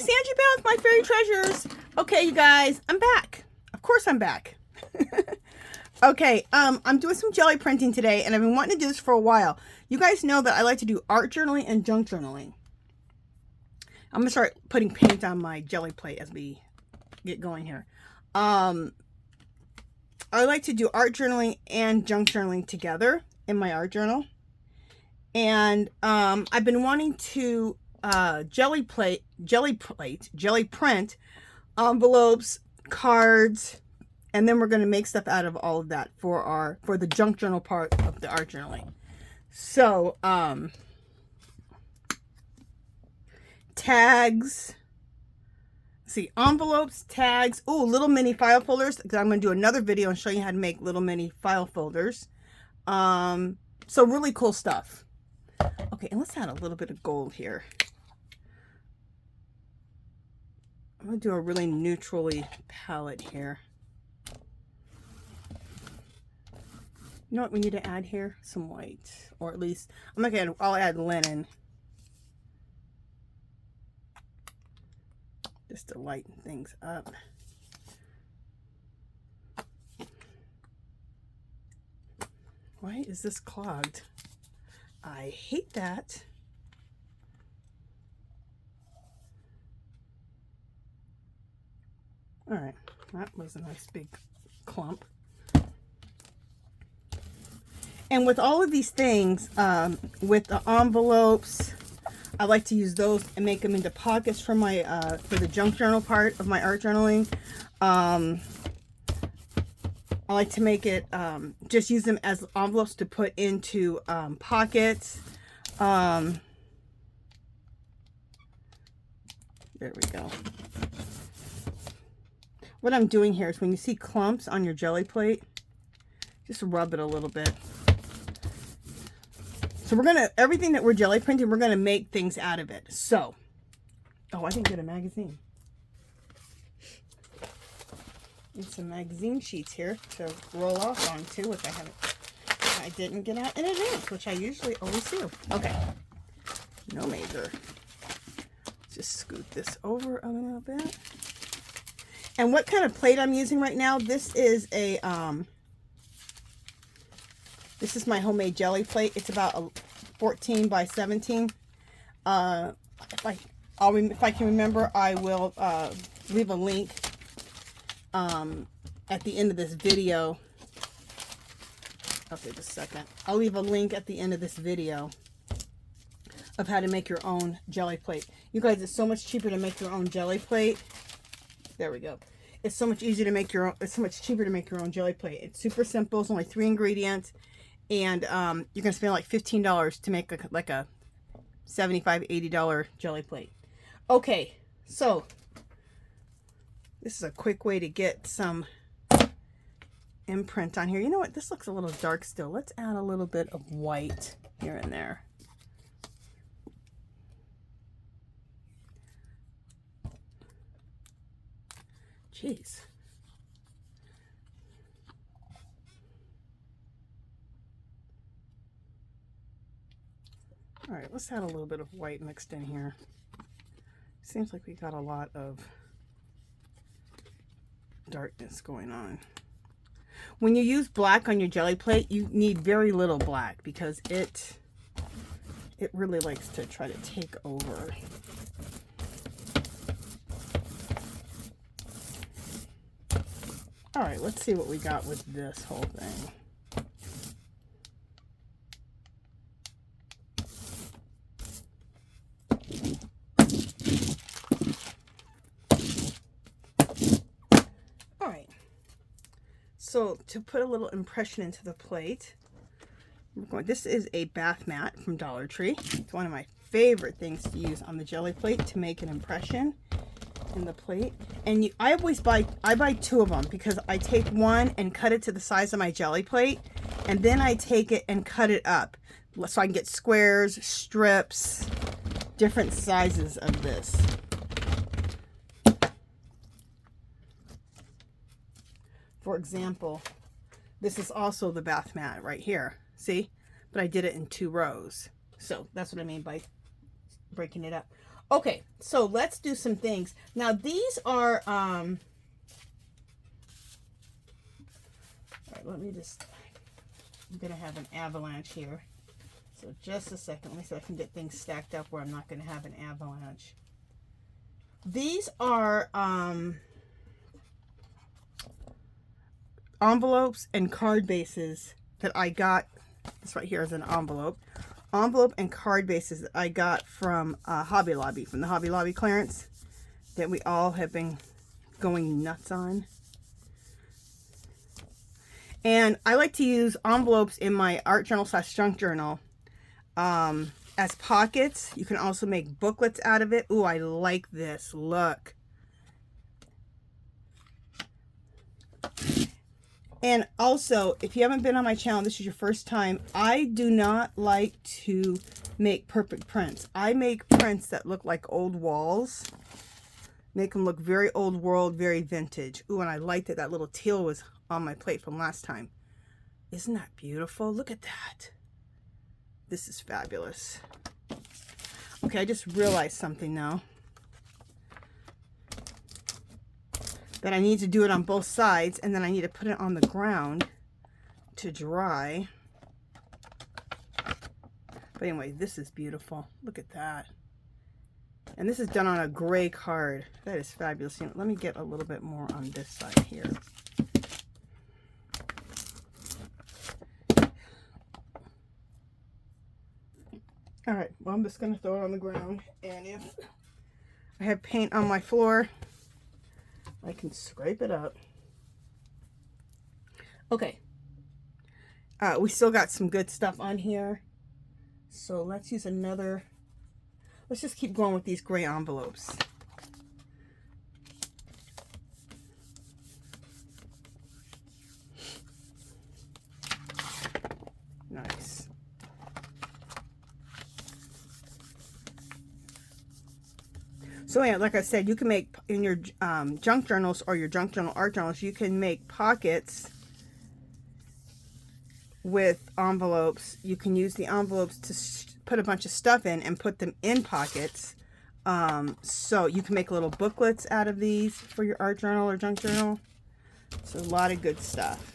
Sandy Beth, my fairy treasures. Okay, you guys, I'm back. Of course I'm back. Okay, I'm doing some jelly printing today, and I've been wanting to do this for a while. You guys know that I like to do art journaling and junk journaling. I'm going to start putting paint on my jelly plate as we get going here. I like to do art journaling and junk journaling together in my art journal. And I've been wanting to jelly print envelopes, cards, and then we're going to make stuff out of all of that for the junk journal part of the art journaling. So tags, see, envelopes, tags, oh, little mini file folders, because I'm going to do another video and show you how to make little mini file folders. So really cool stuff. Okay, and let's add a little bit of gold here. I'm going to do a really neutrally palette here. You know what we need to add here? Some white, or at least I'll add linen just to lighten things up. Why is this clogged? I hate that. All right, that was a nice big clump. And with all of these things, with the envelopes, I like to use those and make them into pockets for my for the junk journal part of my art journaling. I like to make it just use them as envelopes to put into pockets. There we go. What I'm doing here is when you see clumps on your jelly plate, just rub it a little bit. So we're gonna, everything that we're jelly printing, we're gonna make things out of it. So, oh, I didn't get a magazine. And some magazine sheets here to roll off onto, which I didn't get out in advance, which I usually always do. Okay, no major. Just scoot this over a little bit. And what kind of plate I'm using right now? This is a this is my homemade jelly plate. It's about a 14 by 17. If I can remember, I will leave a link at the end of this video. Okay, just a second. I'll leave a link at the end of this video of how to make your own jelly plate. You guys, it's so much cheaper to make your own jelly plate. There we go. It's so much easier to make your own. It's so much cheaper to make your own jelly plate. It's super simple. It's only 3 ingredients, and you're gonna spend like $15 to make like a $75, $80 jelly plate. Okay, so this is a quick way to get some imprint on here. You know what? This looks a little dark still. Let's add a little bit of white here and there. Jeez. All right, let's add a little bit of white mixed in here. Seems like we got a lot of darkness going on. When you use black on your jelly plate, you need very little black because it really likes to try to take over. All right, let's see what we got with this whole thing. All right, so to put a little impression into the plate, this is a bath mat from Dollar Tree. It's one of my favorite things to use on the jelly plate to make an impression in the plate. And I buy 2 of them because I take one and cut it to the size of my jelly plate, and then I take it and cut it up so I can get squares, strips, different sizes of this. For example, this is also the bath mat right here, see? But I did it in 2 rows. So that's what I mean by breaking it up. Okay, so let's do some things. Now these are, all right, let me just, I'm going to have an avalanche here. So just a second, let me see if I can get things stacked up where I'm not going to have an avalanche. These are envelopes and card bases that I got. This right here is an envelope and card bases that I got from Hobby Lobby, from the Hobby Lobby clearance that we all have been going nuts on. And I like to use envelopes in my art journal / junk journal as pockets. You can also make booklets out of it. Ooh, I like this. Look. And also, if you haven't been on my channel, this is your first time, I do not like to make perfect prints. I make prints that look like old walls. Make them look very old world, very vintage. Ooh, and I like that that little teal was on my plate from last time. Isn't that beautiful? Look at that. This is fabulous. Okay, I just realized something now. That I need to do it on both sides, and then I need to put it on the ground to dry. But anyway, this is beautiful. Look at that. And this is done on a gray card. That is fabulous. You know, let me get a little bit more on this side here. All right, well, I'm just going to throw it on the ground. And if I have paint on my floor, I can scrape it up. Okay. We still got some good stuff on here. So let's use another. Let's just keep going with these gray envelopes. Nice. So yeah, like I said, you can make in your junk journals or your junk journal art journals, you can make pockets with envelopes. You can use the envelopes to put a bunch of stuff in and put them in pockets. So you can make little booklets out of these for your art journal or junk journal. So a lot of good stuff.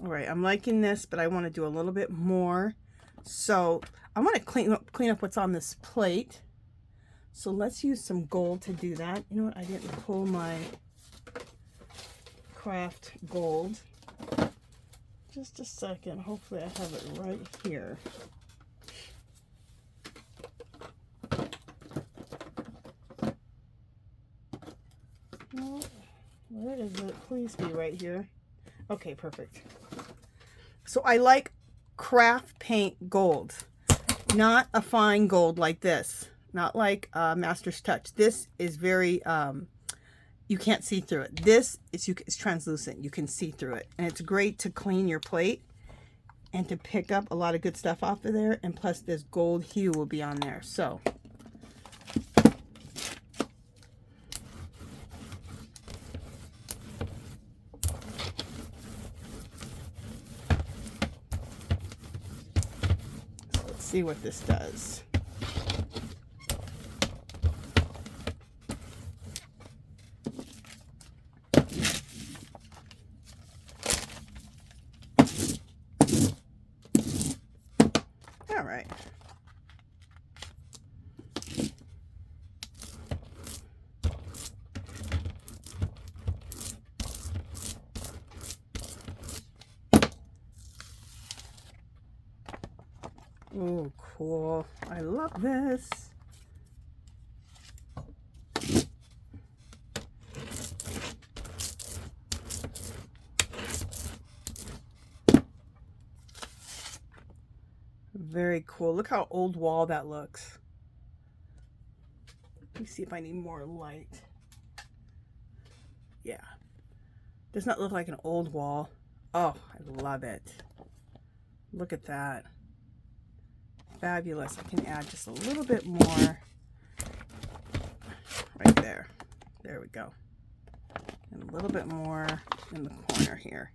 All right, I'm liking this, but I want to do a little bit more. So I want to clean up what's on this plate. So let's use some gold to do that. You know what? I didn't pull my craft gold. Just a second. Hopefully I have it right here. No, where is it? Please be right here. Okay, perfect. So I like craft paint gold, not a fine gold like this, not like Master's Touch. This is very, you can't see through it. This is it's translucent. You can see through it, and it's great to clean your plate and to pick up a lot of good stuff off of there. And plus, this gold hue will be on there. So. See what this does. All right. Oh, cool. I love this. Very cool. Look how old wall that looks. Let me see if I need more light. Yeah. Does not look like an old wall. Oh, I love it. Look at that. Fabulous. I can add just a little bit more right there. There we go. And a little bit more in the corner here.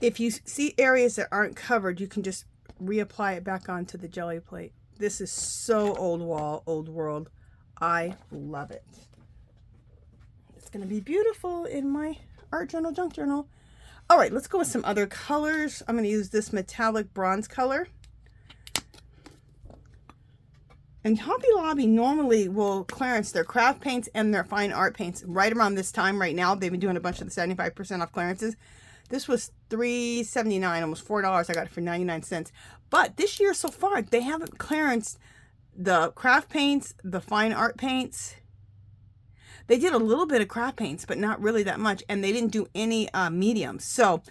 if you see areas that aren't covered, you can just reapply it back onto the jelly plate. This is so old world. I love it. It's going to be beautiful in my art journal, junk journal. All right, let's go with some other colors. I'm going to use this metallic bronze color. And Hobby Lobby normally will clearance their craft paints and their fine art paints right around this time right now. They've been doing a bunch of the 75% off clearances. This was $3.79, almost $4. I got it for 99 cents. But this year so far, they haven't clearanced the craft paints, the fine art paints. They did a little bit of craft paints, but not really that much. And they didn't do any mediums. So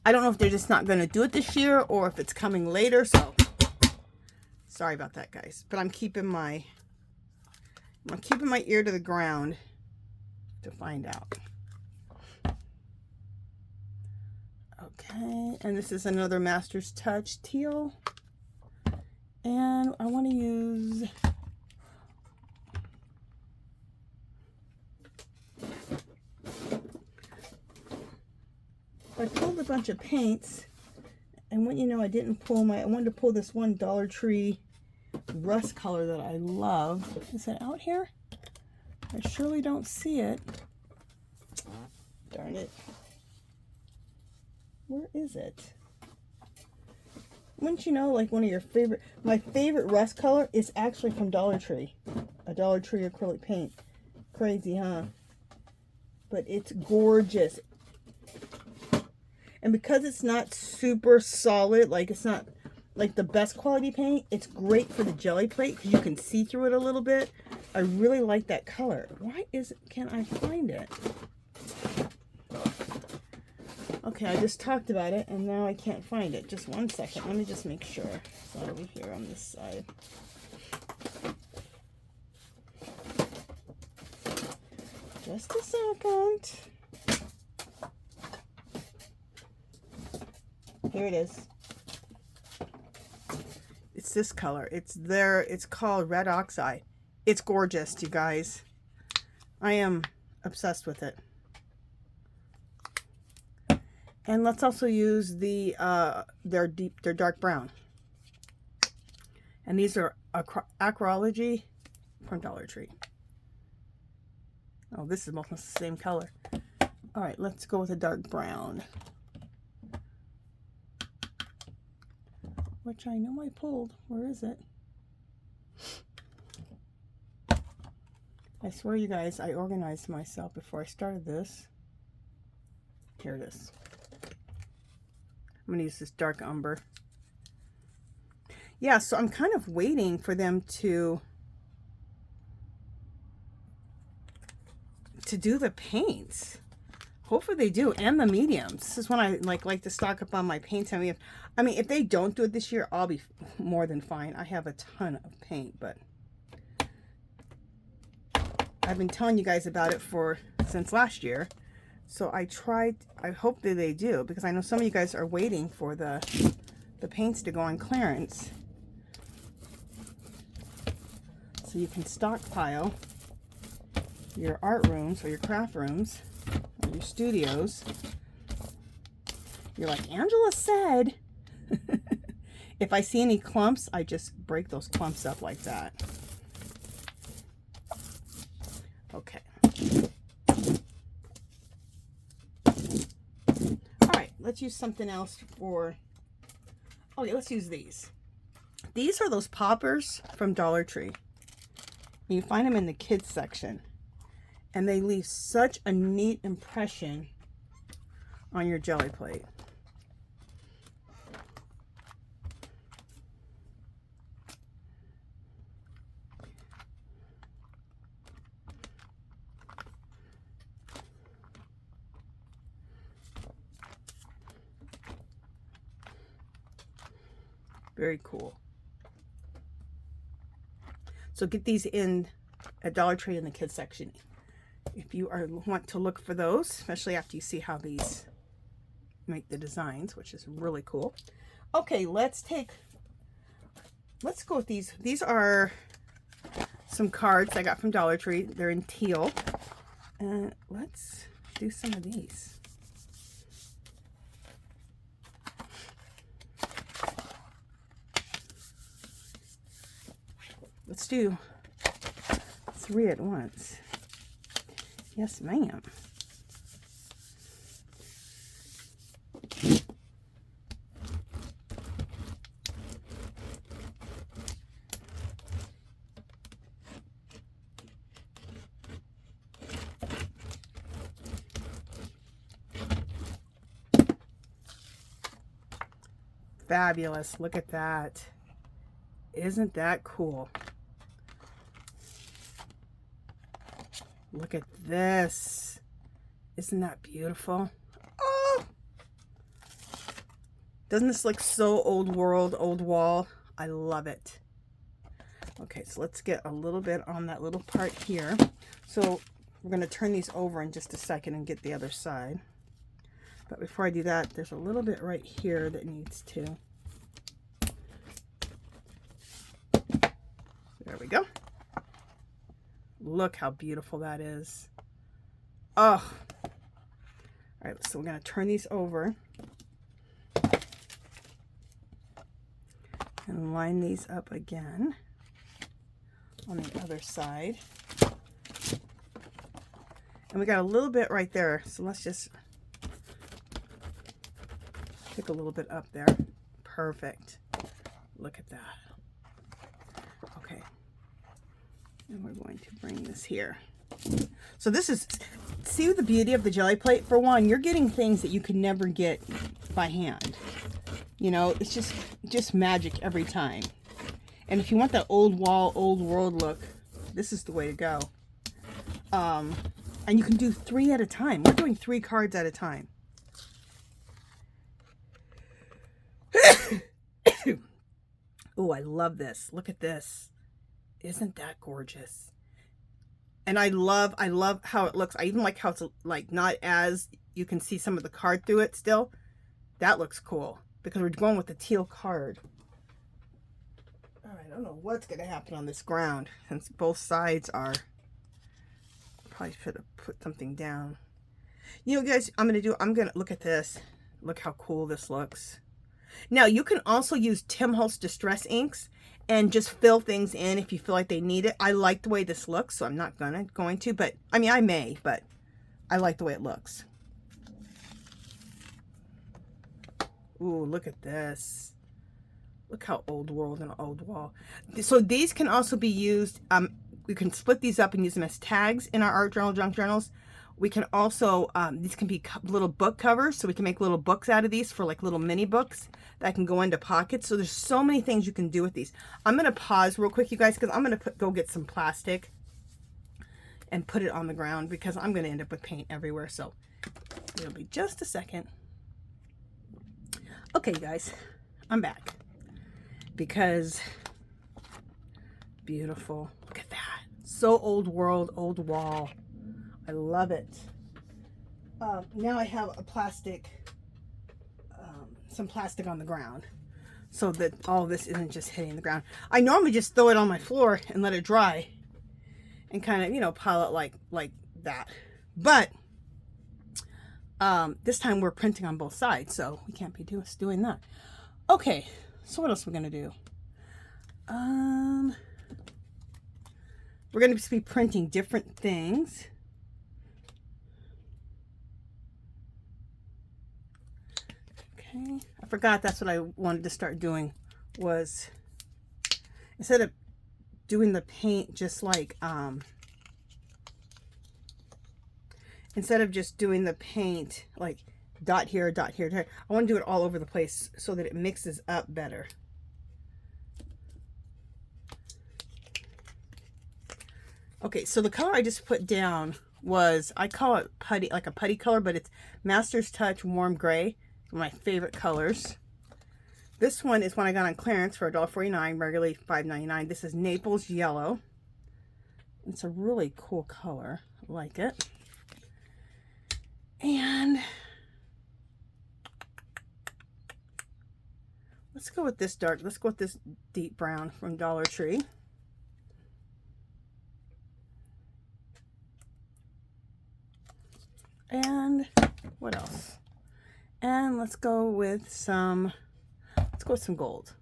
I don't know if they're just not going to do it this year or if it's coming later. So sorry about that, guys. But I'm keeping my ear to the ground to find out. Okay, and this is another Master's Touch teal. And I want to use I pulled a bunch of paints, and when you know, I didn't pull I wanted to pull this one Dollar Tree rust color that I love. Is it out here? I surely don't see it. Darn it. Where is it? Wouldn't you know, like one of your favorite, my favorite rust color is actually from Dollar Tree. A Dollar Tree acrylic paint. Crazy, huh? But it's gorgeous. And because it's not super solid, like it's not like the best quality paint, it's great for the jelly plate because you can see through it a little bit. I really like that color. Why can I find it? Okay, I just talked about it and now I can't find it. Just one second. Let me just make sure. It's not over here on this side. Just a second. Here it is. It's this color. It's called Red Oxide. It's gorgeous, you guys. I am obsessed with it. And let's also use their dark brown. And these are Acrology from Dollar Tree. Oh, this is almost the same color. All right, let's go with a dark brown. Which I know I pulled. Where is it? I swear, you guys, I organized myself before I started this. Here it is. I'm going to use this dark umber. Yeah, so I'm kind of waiting for them to do the paints. Hopefully they do, and the mediums. This is when I like to stock up on my paints. I mean, if they don't do it this year, I'll be more than fine. I have a ton of paint, but I've been telling you guys about it since last year. So I hope that they do, because I know some of you guys are waiting for the paints to go on clearance. So you can stockpile your art rooms or your craft rooms or your studios. You're like, Angela said. If I see any clumps, I just break those clumps up like that. Okay. Let's use something else for, okay, let's use these. These are those poppers from Dollar Tree. You find them in the kids section. And they leave such a neat impression on your jelly plate. Very cool. So get these in at Dollar Tree in the kids section if you want to look for those, especially after you see how these make the designs, which is really cool. Okay, let's go with these. These are some cards I got from Dollar Tree. They're in teal. And let's do some of these. let's do 3 at once. Yes, ma'am. Fabulous. Look at that. Isn't that cool? Look at this. Isn't that beautiful? Oh! Doesn't this look so old world, old wall? I love it. Okay, so let's get a little bit on that little part here. So we're going to turn these over in just a second and get the other side. But before I do that, there's a little bit right here that needs to. There we go. Look how beautiful that is. Oh. All right, so we're going to turn these over and line these up again on the other side. And we got a little bit right there, so let's just pick a little bit up there. Perfect. Look at that. Okay. And we're going to bring this here. So this is, see the beauty of the jelly plate? For one, you're getting things that you could never get by hand. You know, it's just magic every time. And if you want that old wall, old world look, this is the way to go. And you can do 3 at a time. We're doing 3 cards at a time. Oh, I love this. Look at this. Isn't that gorgeous? And I love how it looks. I even like how it's like not as, you can see some of the card through it still. That looks cool because we're going with the teal card. All right, I don't know what's going to happen on this ground since both sides are, probably should have put something down. You know, guys, I'm going to look at this. Look how cool this looks. Now, you can also use Tim Holtz Distress Inks and just fill things in if you feel like they need it. I like the way this looks, so I'm not going to, but I mean, I may, but I like the way it looks. Ooh, look at this. Look how old world and old wall. So these can also be used, we can split these up and use them as tags in our art journal, junk journals. We can also, these can be little book covers, so we can make little books out of these for like little mini books that can go into pockets. So there's so many things you can do with these. I'm going to pause real quick, you guys, because I'm going to go get some plastic and put it on the ground because I'm going to end up with paint everywhere. So it'll be just a second. Okay, guys, I'm back because beautiful. Look at that. So old world, old wall. I love it. Now I have a plastic, some plastic on the ground so that all this isn't just hitting the ground. I normally just throw it on my floor and let it dry and kind of, you know, pile it like that. But this time we're printing on both sides, so we can't be doing that. Okay, so what else are we going to do? We're going to be printing different things. Okay, I forgot that's what I wanted to start doing, was instead of doing the paint just like instead of just doing the paint like dot here, dot here, dot here, I want to do it all over the place so that it mixes up better. Okay, so the color I just put down was, I call it putty, like a putty color, but it's Master's Touch Warm Gray. One of my favorite colors. This one is one I got on clearance for $1.49, regularly $5.99. This is Naples Yellow. It's a really cool color. I like it. And let's go with this dark. Let's go with this deep brown from Dollar Tree. And what else? And let's go with some gold.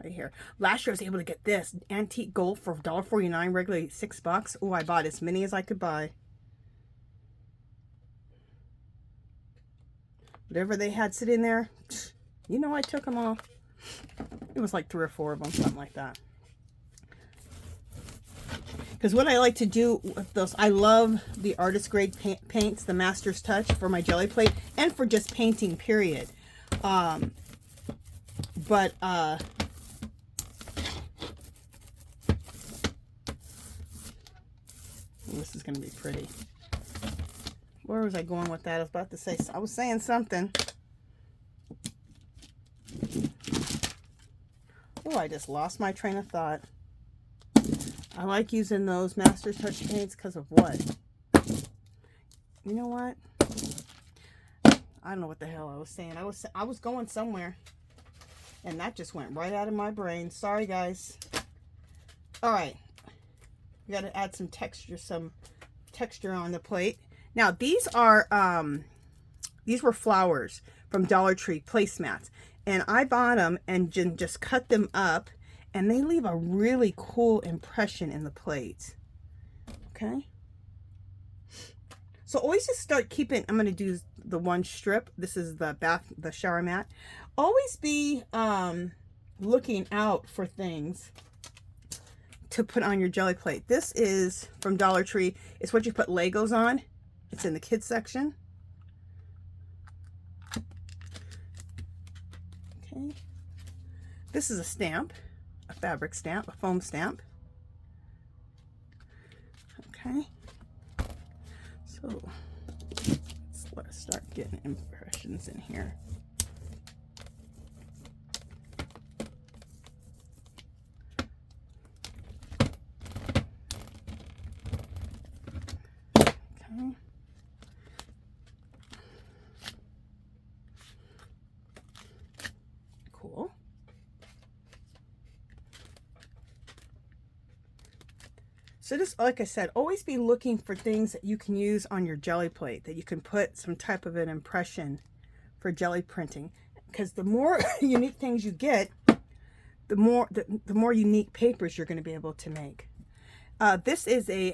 right here. Last year I was able to get this antique gold for $1.49, regularly $6. Oh, I bought as many as I could buy. Whatever they had sitting there, you know, I took them all. It was like 3 or 4 of them, something like that. Because what I like to do with those, I love the artist grade paints, the Master's Touch for my jelly plate and for just painting, period. This is going to be pretty. Where was I going with that? I was about to say, I was saying something. Oh, I just lost my train of thought. I like using those Master's Touch paints because of what? You know what? I don't know what the hell I was saying. I was going somewhere. And that just went right out of my brain. Sorry, guys. All right. We got to add some texture on the plate. Now, these were flowers from Dollar Tree placemats. And I bought them and just cut them up. And they leave a really cool impression in the plate. Okay. So always just start keeping, I'm going to do the one strip. This is the shower mat. Always be looking out for things to put on your jelly plate. This is from Dollar Tree. It's what you put Legos on. It's in the kids section. Okay. This is a stamp, a fabric stamp, a foam stamp. Okay. So let's start getting impressions in here. Okay. Cool. So just like I said, always be looking for things that you can use on your jelly plate, that you can put some type of an impression for jelly printing. Because the more unique things you get, the more unique papers you're going to be able to make. This is a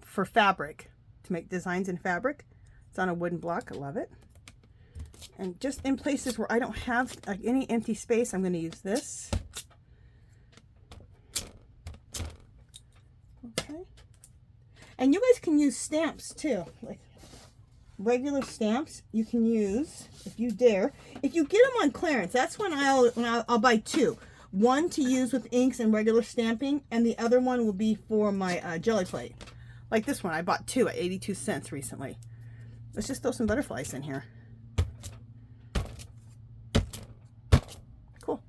for fabric, to make designs in fabric. It's on a wooden block. I love it. And just in places where I don't have like any empty space, I'm going to use this. Okay. And you guys can use stamps too, like regular stamps. You can use, if you dare, if you get them on clearance. That's when I'll buy 2. One to use with inks and regular stamping, and the other one will be for my jelly plate. Like this one, I bought 2 at 82 cents recently. Let's just throw some butterflies in here. Cool.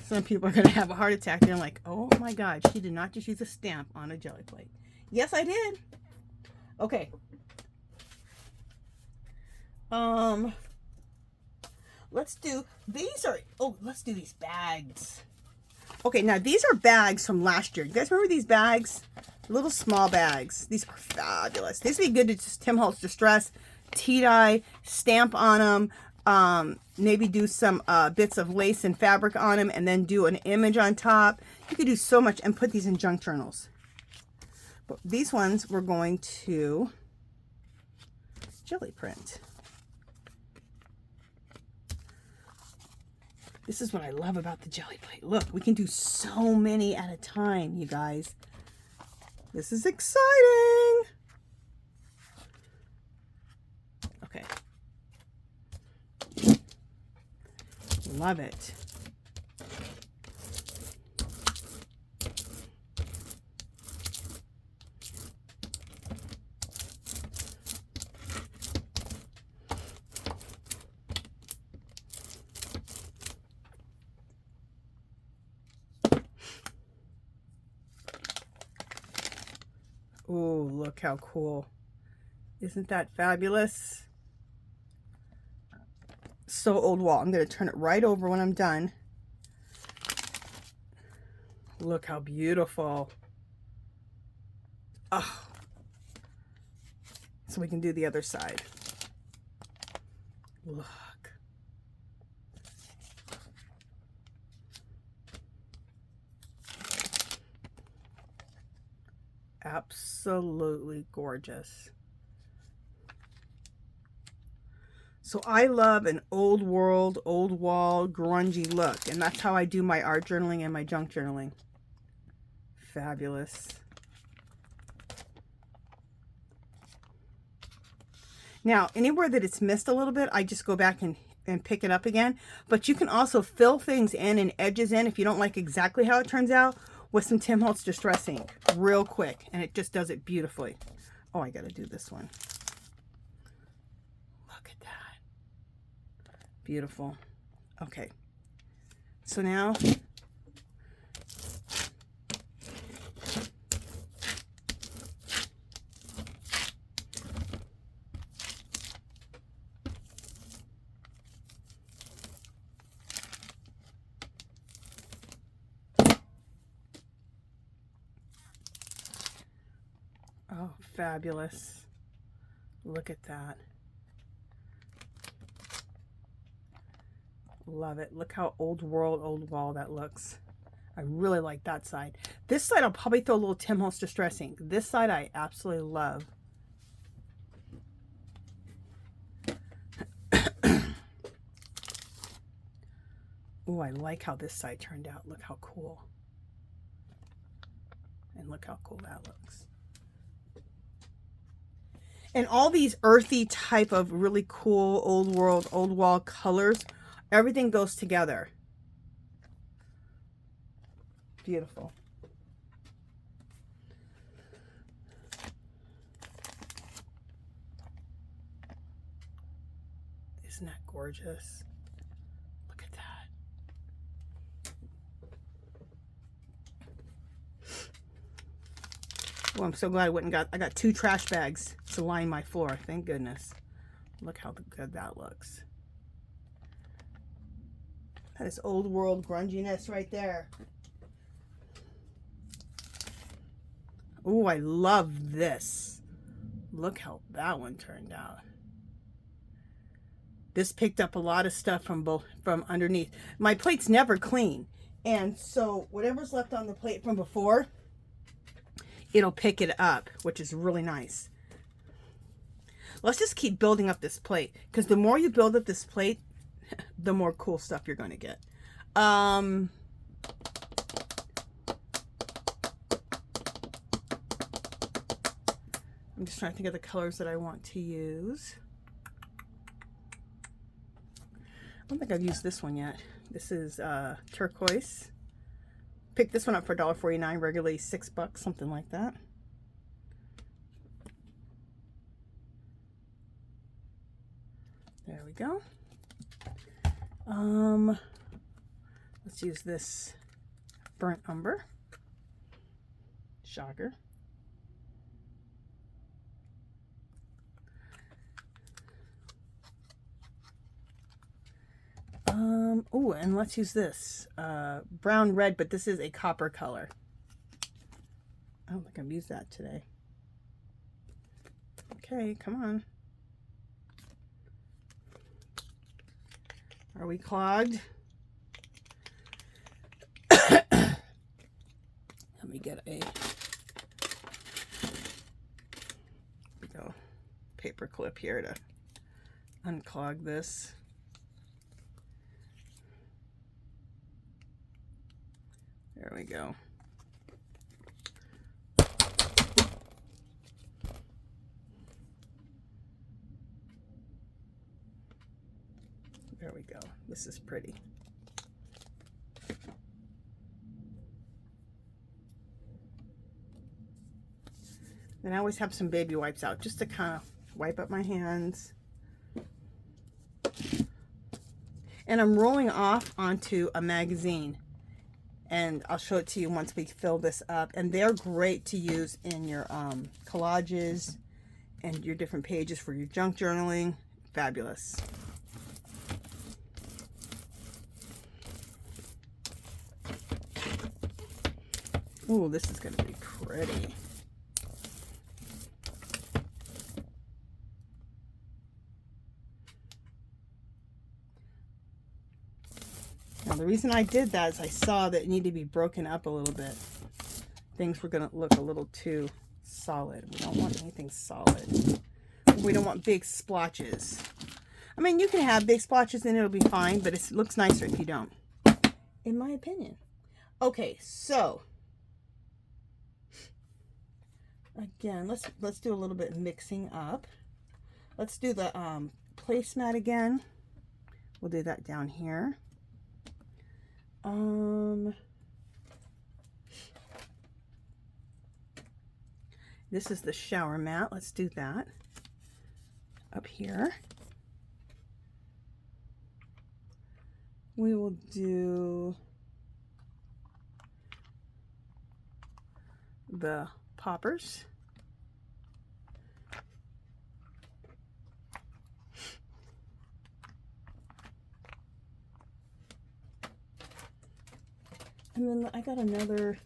Some people are going to have a heart attack. They're like, oh my God, she did not just use a stamp on a jelly plate. Yes, I did. Okay. Let's do, let's do these bags. Okay, now these are bags from last year. You guys remember these bags? Little small bags. These are fabulous. These would be good to just Tim Holtz Distress, tea-dye, stamp on them, maybe do some bits of lace and fabric on them, and then do an image on top. You could do so much and put these in junk journals. But these ones we're going to jelly print. This is what I love about the jelly plate. Look, we can do so many at a time, you guys. This is exciting. Okay. Love it. Oh, look how cool. Isn't that fabulous? So old wall. I'm going to turn it right over when I'm done. Look how beautiful. Oh. So we can do the other side. Look. absolutely gorgeous. So I love an old world, old wall, grungy look, and that's how I do my art journaling and my junk journaling. Fabulous. Now, anywhere that it's missed a little bit, I just go back and pick it up again. But you can also fill things in and edges in if you don't like exactly how it turns out with some Tim Holtz Distress ink real quick. And it just does it beautifully. Oh, I got to do this one. Look at that. Beautiful. Okay. So now... Oh, fabulous. Look at that. Love it. Look how old world, old wall that looks. I really like that side. This side I'll probably throw a little Tim Holtz Distress ink. This side I absolutely love. Oh, I like how this side turned out. Look how cool. And look how cool that looks. And all these earthy type of really cool old world, old wall colors, everything goes together. Beautiful. Isn't that gorgeous? Look at that. Oh, I'm so glad I went and got 2 trash bags to line my floor. Thank goodness. Look how good that looks. That is old world grunginess right there. Oh, I love this. Look how that one turned out. This picked up a lot of stuff from underneath. My plate's never clean. And so whatever's left on the plate from before, it'll pick it up, which is really nice. Let's just keep building up this plate, because the more you build up this plate, the more cool stuff you're going to get. I'm just trying to think of the colors that I want to use. I don't think I've used this one yet. This is turquoise. Picked this one up for $1.49, regularly $6, something like that. There we go. Let's use this burnt umber. Shocker. Oh, and let's use this brown red, but this is a copper color. I don't think I've used that today. Okay, come on. Are we clogged? Let me get a paper clip here to unclog this. There we go. There we go. This is pretty. Then I always have some baby wipes out just to kind of wipe up my hands. And I'm rolling off onto a magazine. And I'll show it to you once we fill this up. And they're great to use in your collages and your different pages for your junk journaling. Fabulous. Oh, this is going to be pretty. Now, the reason I did that is I saw that it needed to be broken up a little bit. Things were going to look a little too solid. We don't want anything solid. We don't want big splotches. I mean, you can have big splotches and it'll be fine, but it looks nicer if you don't, in my opinion. Okay, so again, let's do a little bit of mixing up. Let's do the placemat again. We'll do that down here. This is the shower mat. Let's do that up here. We will do the poppers. And then I got another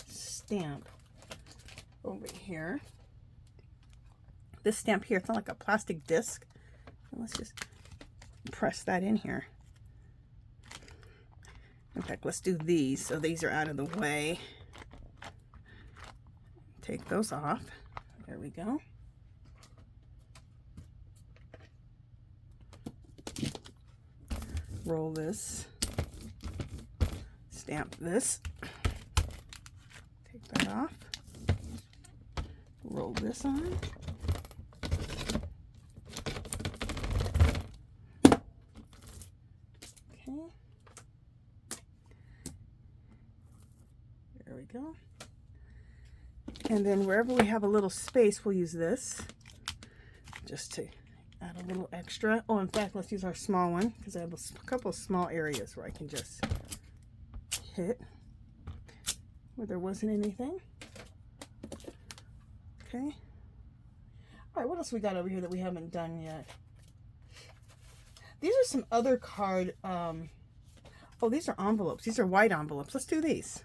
stamp over here. This stamp here, it's not like a plastic disc. Let's just press that in here. In fact, let's do these so these are out of the way. Take those off. There we go. Roll this. Stamp this. Take that off. Roll this on. Okay. There we go. And then wherever we have a little space, we'll use this just to add a little extra. Oh, in fact, let's use our small one because I have a couple of small areas where I can just hit where there wasn't anything. Okay. All right, what else we got over here that we haven't done yet? These are some other card. Oh, these are envelopes. These are white envelopes. Let's do these.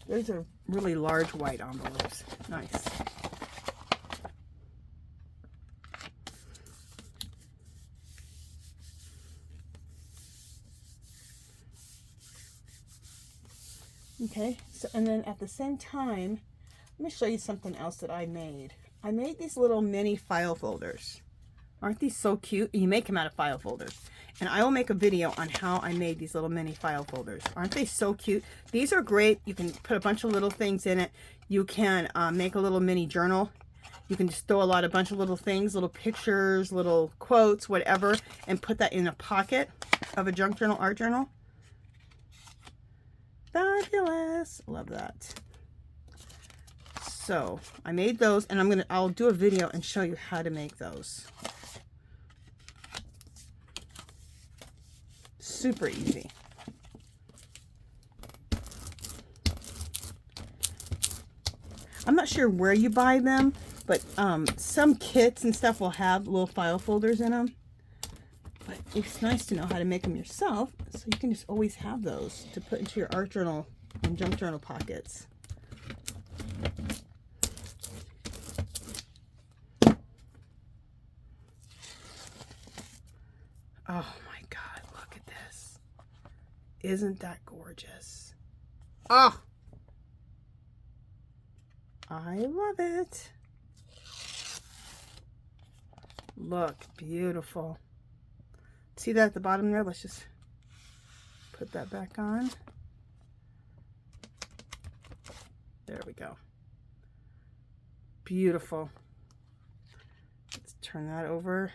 These are really large white envelopes. Nice. Okay, so and then at the same time, let me show you something else that I made. I made these little mini file folders. Aren't these so cute? You make them out of file folders. And I will make a video on how I made these little mini file folders. Aren't they so cute? These are great. You can put a bunch of little things in it. You can make a little mini journal. You can just throw a bunch of little things, little pictures, little quotes, whatever, and put that in a pocket of a junk journal, art journal. Fabulous. Love that. So I made those, and I'll do a video and show you how to make those. Super easy. I'm not sure where you buy them, but some kits and stuff will have little file folders in them. But it's nice to know how to make them yourself, so you can just always have those to put into your art journal and junk journal pockets. Oh my God, look at this. Isn't that gorgeous? Oh, I love it. Look, beautiful. See that at the bottom there? Let's just put that back on. There we go. Beautiful. Let's turn that over.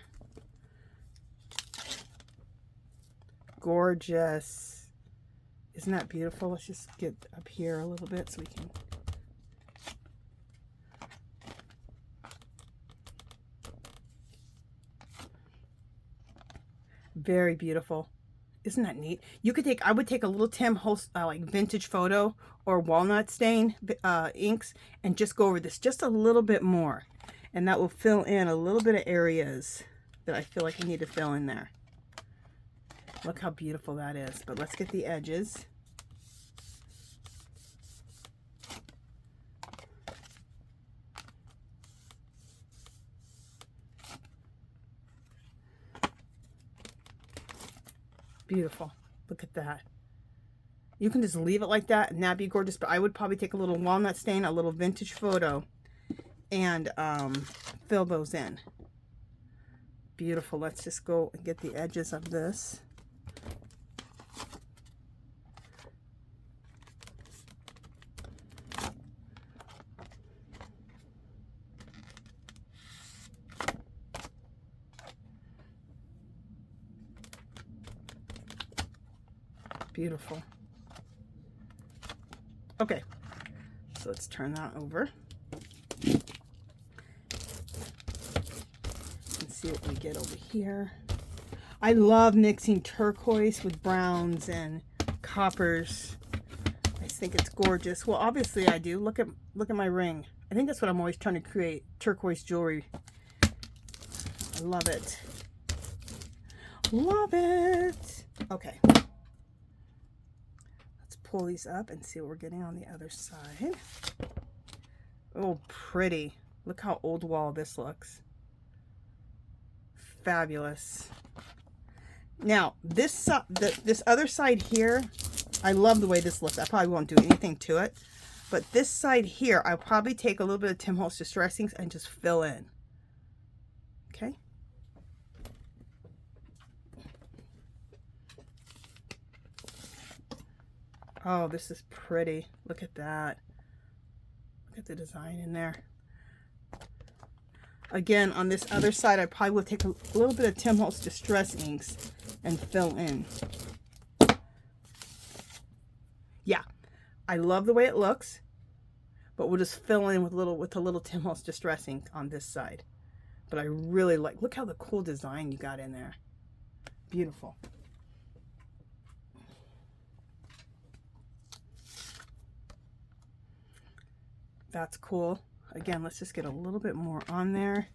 Gorgeous. Isn't that beautiful? Let's just get up here a little bit so we can. Very beautiful. Isn't that neat? You could take, I would take a little Tim Holtz like vintage photo or walnut stain inks and just go over this just a little bit more. And that will fill in a little bit of areas that I feel like I need to fill in there. Look how beautiful that is. But let's get the edges. Beautiful. Look at that. You can just leave it like that and that'd be gorgeous, but I would probably take a little walnut stain, a little vintage photo, and fill those in. Beautiful. Let's just go and get the edges of this. Beautiful. Okay, so let's turn that over and see what we get over here. I love mixing turquoise with browns and coppers. I think it's gorgeous. Well, obviously I do. Look at my ring. I think that's what I'm always trying to create, turquoise jewelry. I love it. Love it. Okay. Pull these up and see what we're getting on the other side. Oh, pretty. Look how old wall this looks. Fabulous. Now, this other side here, I love the way this looks. I probably won't do anything to it. But this side here, I'll probably take a little bit of Tim Holtz Distress Inks and just fill in. Okay. Oh, this is pretty. Look at that. Look at the design in there. Again, on this other side, I probably will take a little bit of Tim Holtz Distress Inks and fill in. Yeah, I love the way it looks, but we'll just fill in with a little Tim Holtz Distress Ink on this side. But I really like, look how the cool design you got in there. Beautiful. That's cool. Again, let's just get a little bit more on there.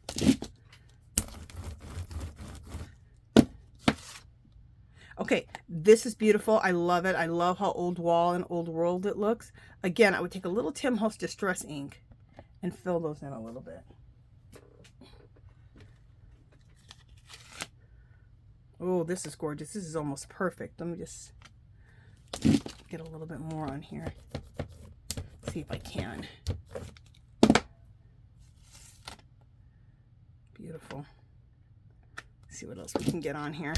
Okay, this is beautiful. I love it. I love how old wall and old world it looks. Again, I would take a little Tim Holtz Distress Ink and fill those in a little bit. Oh, this is gorgeous. This is almost perfect. Let me just get a little bit more on here. See if I can. Beautiful. Let's see what else we can get on here.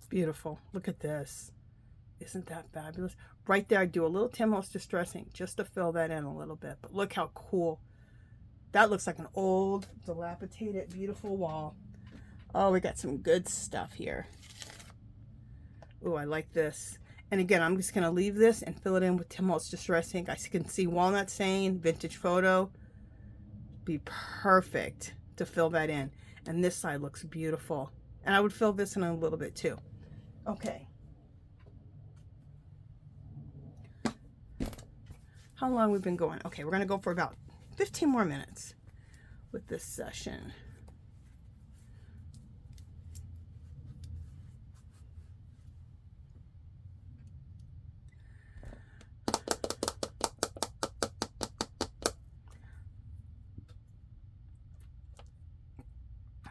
Beautiful. Look at this. Isn't that fabulous? Right there, I do a little Tim Holtz Distress Ink just to fill that in a little bit. But look how cool. That looks like an old, dilapidated, beautiful wall. Oh, we got some good stuff here. Oh, I like this. And again, I'm just going to leave this and fill it in with Tim Holtz Distress Ink. I can see walnut stain, vintage photo. Be perfect to fill that in. And this side looks beautiful. And I would fill this in a little bit too. Okay. How long we've been going? Okay, we're going to go for about 15 more minutes with this session.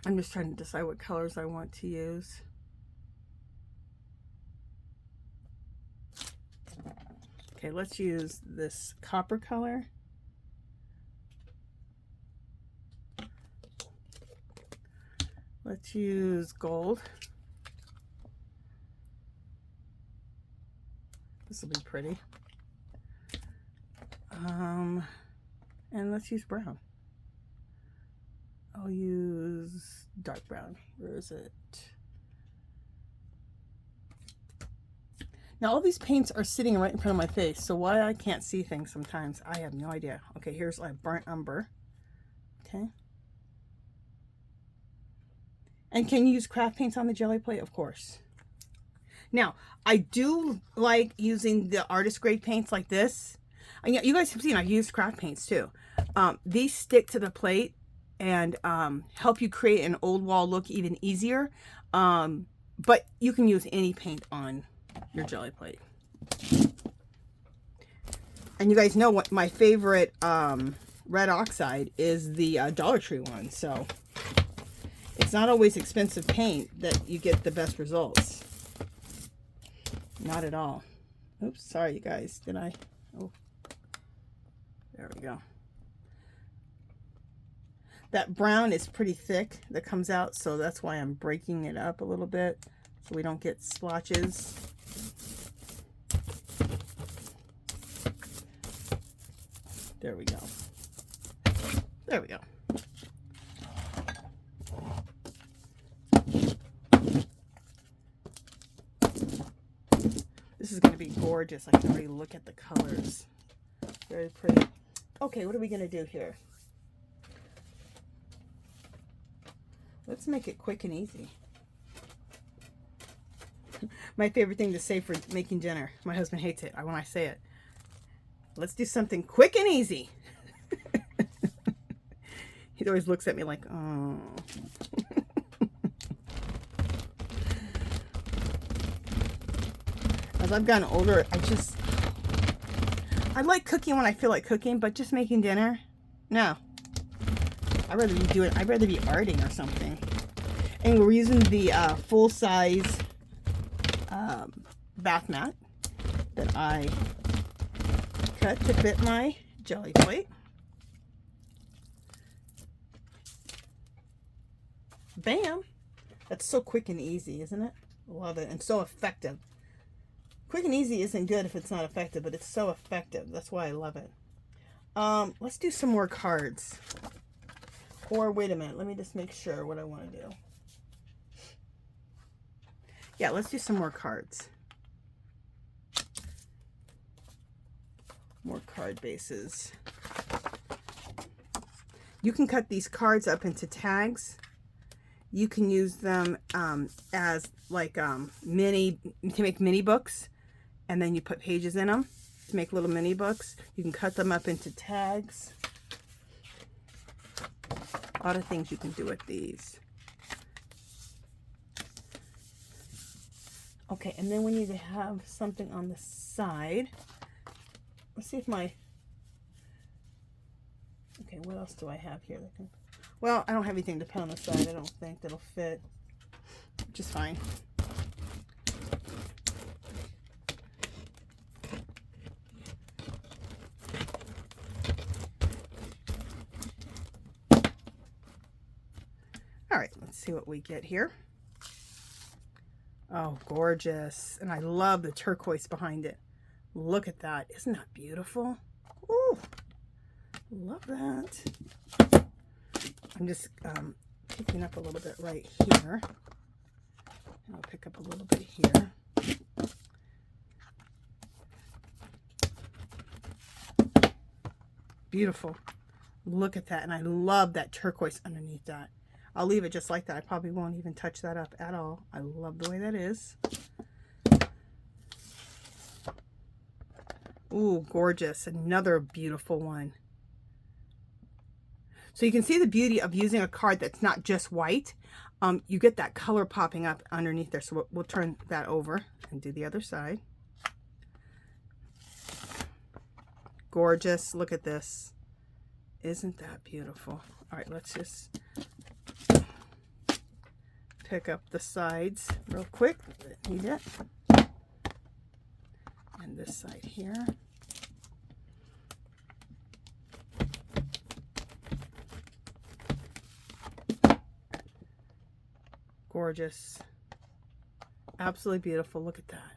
I'm just trying to decide what colors I want to use. Okay, let's use this copper color. Let's use gold. This will be pretty. And let's use brown. I'll use dark brown. Where is it? Now all these paints are sitting right in front of my face, so why I can't see things sometimes, I have no idea. Okay, here's like burnt umber. Okay. And can you use craft paints on the jelly plate? Of course. Now, I do like using the artist grade paints like this. And you guys have seen I've used craft paints too. These stick to the plate and help you create an old wall look even easier. But you can use any paint on your jelly plate. And you guys know what my favorite red oxide is, the Dollar Tree one. So it's not always expensive paint that you get the best results. Not at all. Oops, sorry you guys. Did I? Oh, there we go. That brown is pretty thick that comes out, so that's why I'm breaking it up a little bit so we don't get splotches. There we go. There we go. This is going to be gorgeous. I can already look at the colors. Very pretty. Okay, what are we going to do here? Let's make it quick and easy. My favorite thing to say for making dinner. My husband hates it when I say it. Let's do something quick and easy. He always looks at me like, oh. As I've gotten older, I like cooking when I feel like cooking, but just making dinner, no. I'd rather be arting or something. And we're using the full-size bath mat that I cut to fit my jelly plate. Bam! That's so quick and easy, isn't it? Love it. And so effective. Quick and easy isn't good if it's not effective, but it's so effective. That's why I love it. Let's do some more cards. Or wait a minute. Let me just make sure what I want to do. Yeah, let's do some more cards. More card bases. You can cut these cards up into tags. You can use them as like mini, to make mini books, and then you put pages in them to make little mini books. You can cut them up into tags. A lot of things you can do with these. Okay, and then we need to have something on the side. Let's see if my... Okay, what else do I have here? Well, I don't have anything to put on the side. I don't think that'll fit, which is fine. All right, let's see what we get here. Oh, gorgeous. And I love the turquoise behind it. Look at that. Isn't that beautiful? Ooh, love that. I'm just picking up a little bit right here. And I'll pick up a little bit here. Beautiful. Look at that. And I love that turquoise underneath that. I'll leave it just like that. I probably won't even touch that up at all. I love the way that is. Ooh, gorgeous. Another beautiful one. So you can see the beauty of using a card that's not just white. You get that color popping up underneath there. So we'll turn that over and do the other side. Gorgeous. Look at this. Isn't that beautiful? All right, let's just pick up the sides real quick. Need it. And this side here. Gorgeous. Absolutely beautiful. Look at that.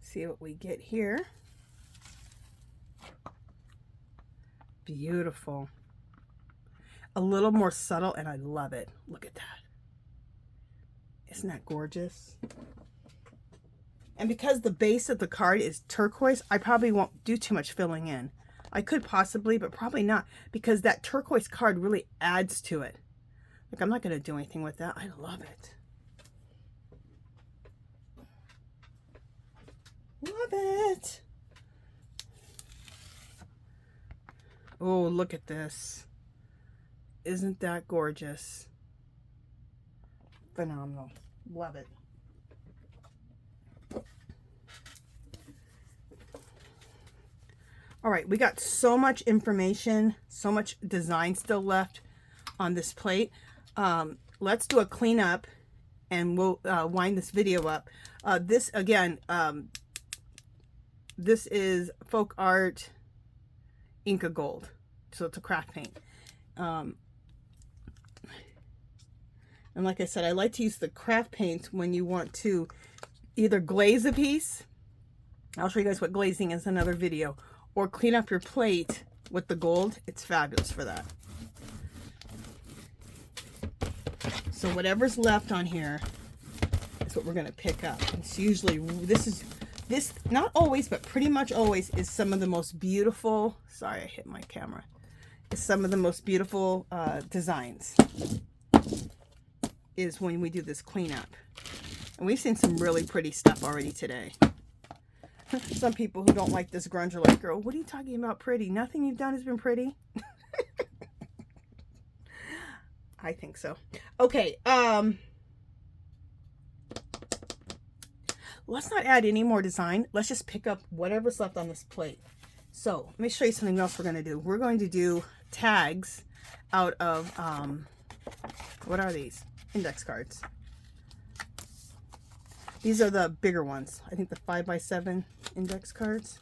See what we get here. Beautiful. A little more subtle, and I love it. Look at that. Isn't that gorgeous? And because the base of the card is turquoise, I probably won't do too much filling in. I could possibly, but probably not, because that turquoise card really adds to it. Like, I'm not going to do anything with that. I love it. Love it. Oh, look at this. Isn't that gorgeous? Phenomenal. Love it. All right, we got so much information, so much design still left on this plate. Let's do a cleanup and we'll wind this video up. This, again, this is Folk Art Inca Gold. So it's a craft paint. And like I said, I like to use the craft paint when you want to either glaze a piece. I'll show you guys what glazing is in another video. Or clean up your plate with the gold. It's fabulous for that. So whatever's left on here is what we're going to pick up. It's usually, this not always, but pretty much always is some of the most beautiful, sorry I hit my camera, is some of the most beautiful designs is when we do this cleanup. And we've seen some really pretty stuff already today. Some people who don't like this grunge are like, girl, what are you talking about pretty? Nothing you've done has been pretty. I think so. Okay, let's not add any more design. Let's just pick up whatever's left on this plate. So let me show you something else we're going to do. We're going to do tags out of, what are these? Index cards. These are the bigger ones. I think the 5x7 index cards.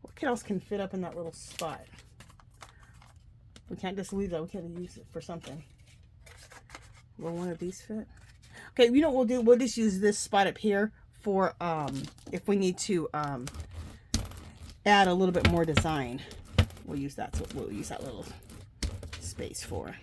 What else can fit up in that little spot? We can't just leave that. We can't use it for something. Will one of these fit? Okay, you know what we'll do? We'll just use this spot up here for if we need to add a little bit more design. We'll use that. So we'll use that little space for.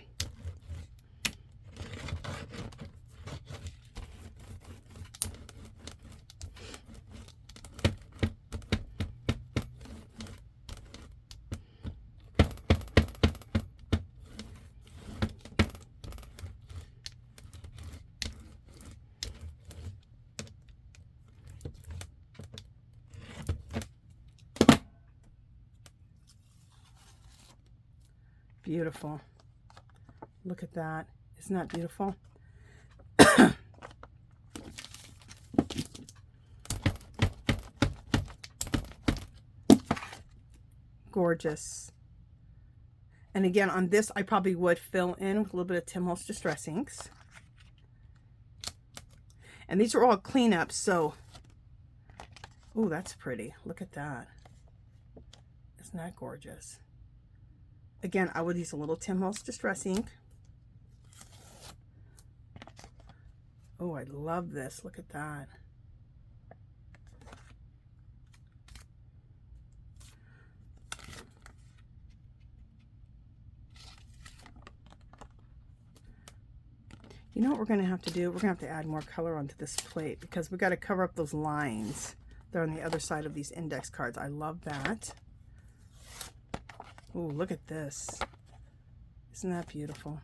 Beautiful. Look at that. Isn't that beautiful? Gorgeous. And again, on this, I probably would fill in with a little bit of Tim Holtz Distress Inks. And these are all cleanups, so... Oh, that's pretty. Look at that. Isn't that gorgeous? Again, I would use a little Tim Holtz Distress Ink. Oh, I love this. Look at that. You know what we're going to have to do? We're going to have to add more color onto this plate because we got to cover up those lines. They're on the other side of these index cards. I love that. Oh, look at this. Isn't that beautiful?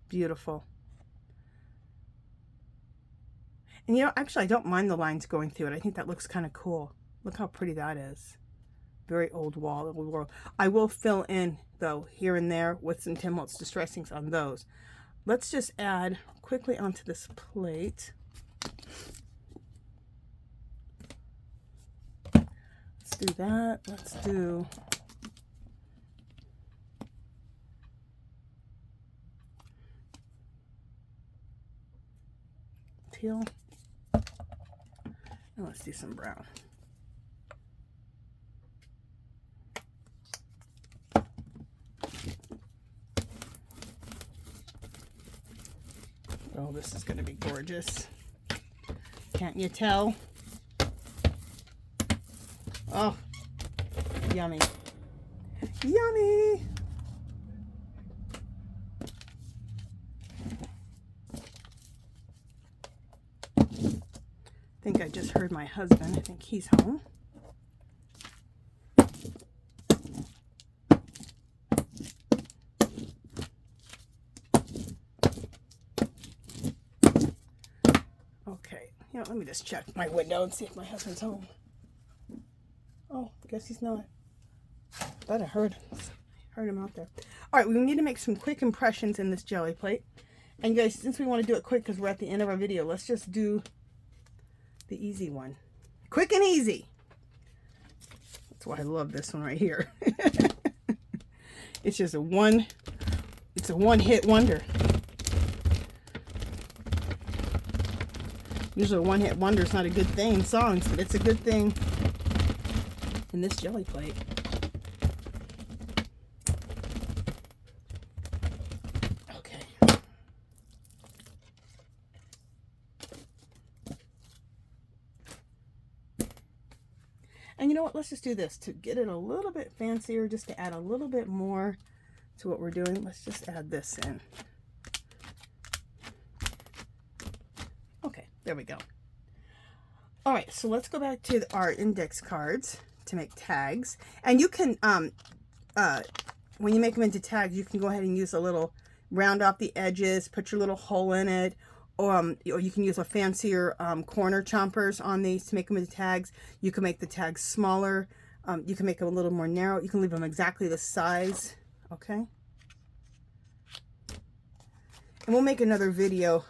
Beautiful. And you know, actually, I don't mind the lines going through it. I think that looks kind of cool. Look how pretty that is. Very old wall, old world. I will fill in, though, here and there with some Tim Holtz Distress Inks on those. Let's just add quickly onto this plate. Let's do that. Let's do teal. And let's do some brown. Oh, this is going to be gorgeous. Can't you tell? Oh, yummy. Yummy! I think I just heard my husband. I think he's home. Okay, you know, let me just check my window and see if my husband's home. Oh, I guess he's not. Thought I heard him out there. All right, we need to make some quick impressions in this jelly plate. And guys, since we want to do it quick because we're at the end of our video, let's just do the easy one. Quick and easy. That's why I love this one right here. It's just a one-hit wonder. Usually a one-hit wonder is not a good thing in songs, but it's a good thing in this jelly plate. Okay. And you know what? Let's just do this to get it a little bit fancier, just to add a little bit more to what we're doing. Let's just add this in. Okay, there we go. All right, so let's go back to our index cards to make tags. And you can, when you make them into tags, you can go ahead and use a little, round off the edges, put your little hole in it, or you can use a fancier corner chompers on these to make them into tags. You can make the tags smaller. You can make them a little more narrow. You can leave them exactly the size, okay? And we'll make another video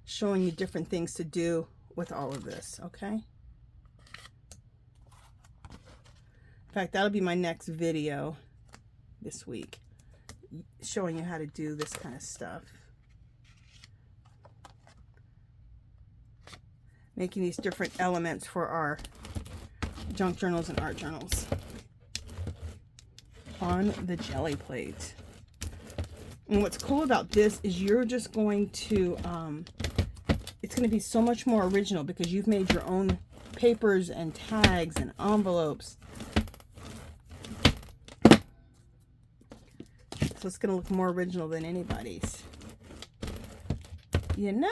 showing you different things to do with all of this, okay? In fact, that'll be my next video this week, showing you how to do this kind of stuff. Making these different elements for our junk journals and art journals on the jelly plate. And what's cool about this is you're just going to, it's going to be so much more original because you've made your own papers and tags and envelopes. So it's going to look more original than anybody's. You know?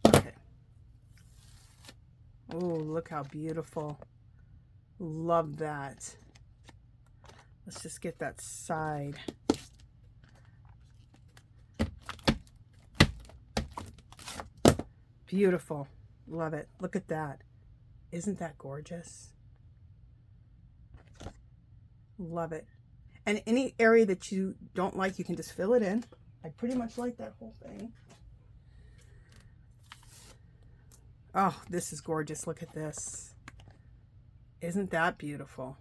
Okay. Oh, look how beautiful. Love that. Let's just get that side. Beautiful. Love it. Look at that. Isn't that gorgeous? Love it. And any area that you don't like, you can just fill it in. I pretty much like that whole thing. Oh, this is gorgeous. Look at this. Isn't that beautiful?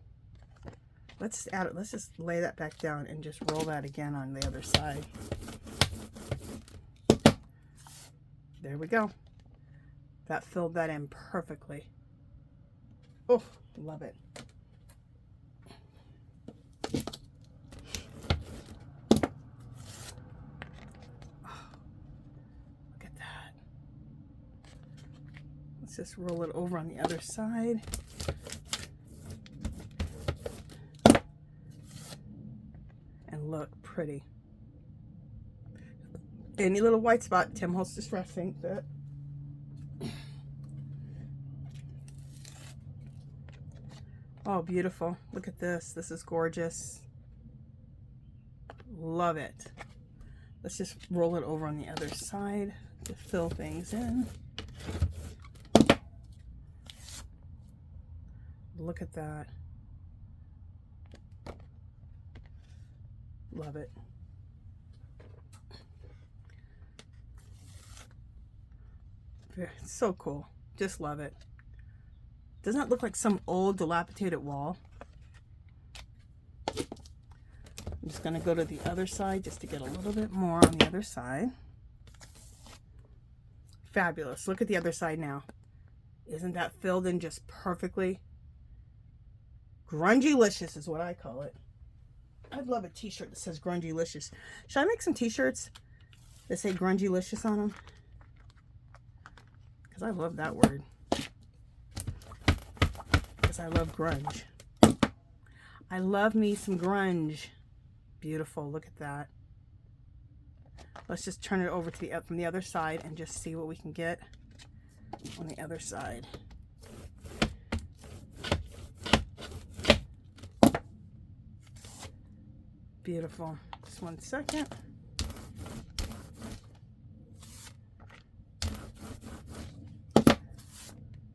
Let's add it. Let's just lay that back down and just roll that again on the other side. There we go. That filled that in perfectly. Oh, love it. Oh, look at that. Let's just roll it over on the other side. And look pretty. Any little white spot, Tim holds distressing that. Oh, beautiful. Look at this. This is gorgeous. Love it. Let's just roll it over on the other side to fill things in. Look at that. Love it. It's so cool. Just love it. Doesn't that look like some old dilapidated wall? going to go to the other side just to get a little bit more on the other side. Fabulous. Look at the other side now. Isn't that filled in just perfectly? Grungy-licious is what I call it. I'd love a t-shirt that says Grungy-licious. Should I make some t-shirts that say Grungy-licious on them? Because I love that word. Because I love grunge. I love me some grunge. Beautiful. Look at that. Let's just turn it over to the from the other side and just see what we can get on the other side. Beautiful. Just one second.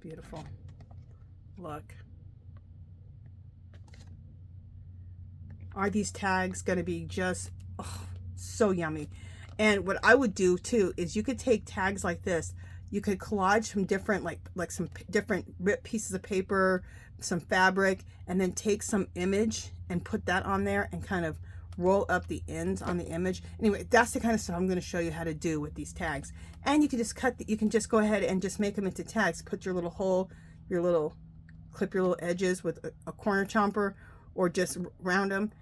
Beautiful. Look. Are these tags going to be just so yummy? And what I would do too is you could take tags like this. You could collage some different, like some different ripped pieces of paper, some fabric, and then take some image and put that on there and kind of roll up the ends on the image. Anyway, that's the kind of stuff I'm going to show you how to do with these tags. And you can just you can just go ahead and just make them into tags. Put your little hole, clip your little edges with a corner chomper, or just round them,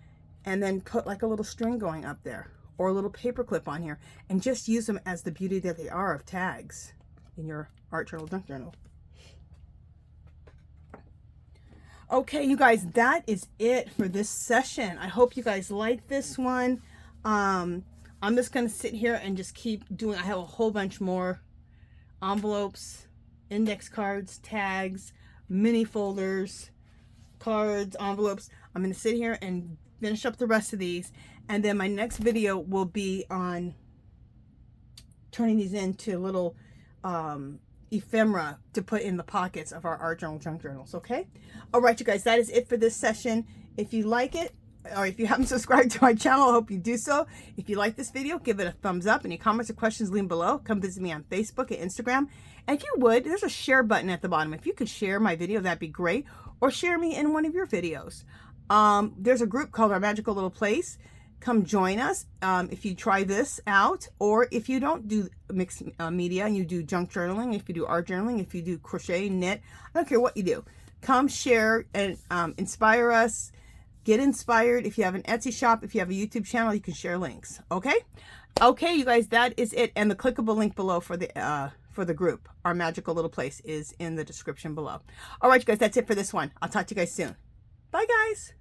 and then put like a little string going up there, or a little paper clip on here, and just use them as the beauty that they are of tags in your art journal, junk journal. Okay, you guys, that is it for this session. I hope you guys like this one. I'm just going to sit here and just keep doing. I have a whole bunch more envelopes, index cards, tags, mini folders, cards, envelopes. I'm going to sit here and finish up the rest of these, and then my next video will be on turning these into little ephemera to put in the pockets of our art journal junk journals. Okay, all right, you guys, that is it for this session. If you like it, or if you haven't subscribed to my channel, I hope you do so. If you like this video, give it a thumbs up. Any comments or questions, leave them below. Come visit me on Facebook and Instagram. And if you would, there's a share button at the bottom. If you could share my video, that'd be great. Or share me in one of your videos. There's a group called Our Magical Little Place. Come join us if you try this out, or if you don't do mixed media and you do junk journaling, if you do art journaling, if you do crochet, knit, I don't care what you do. Come share and inspire us. Get inspired. If you have an Etsy shop, if you have a YouTube channel, you can share links. Okay? Okay, you guys, that is it. And the clickable link below for the group, Our Magical Little Place, is in the description below. All right, you guys, that's it for this one. I'll talk to you guys soon. Bye, guys.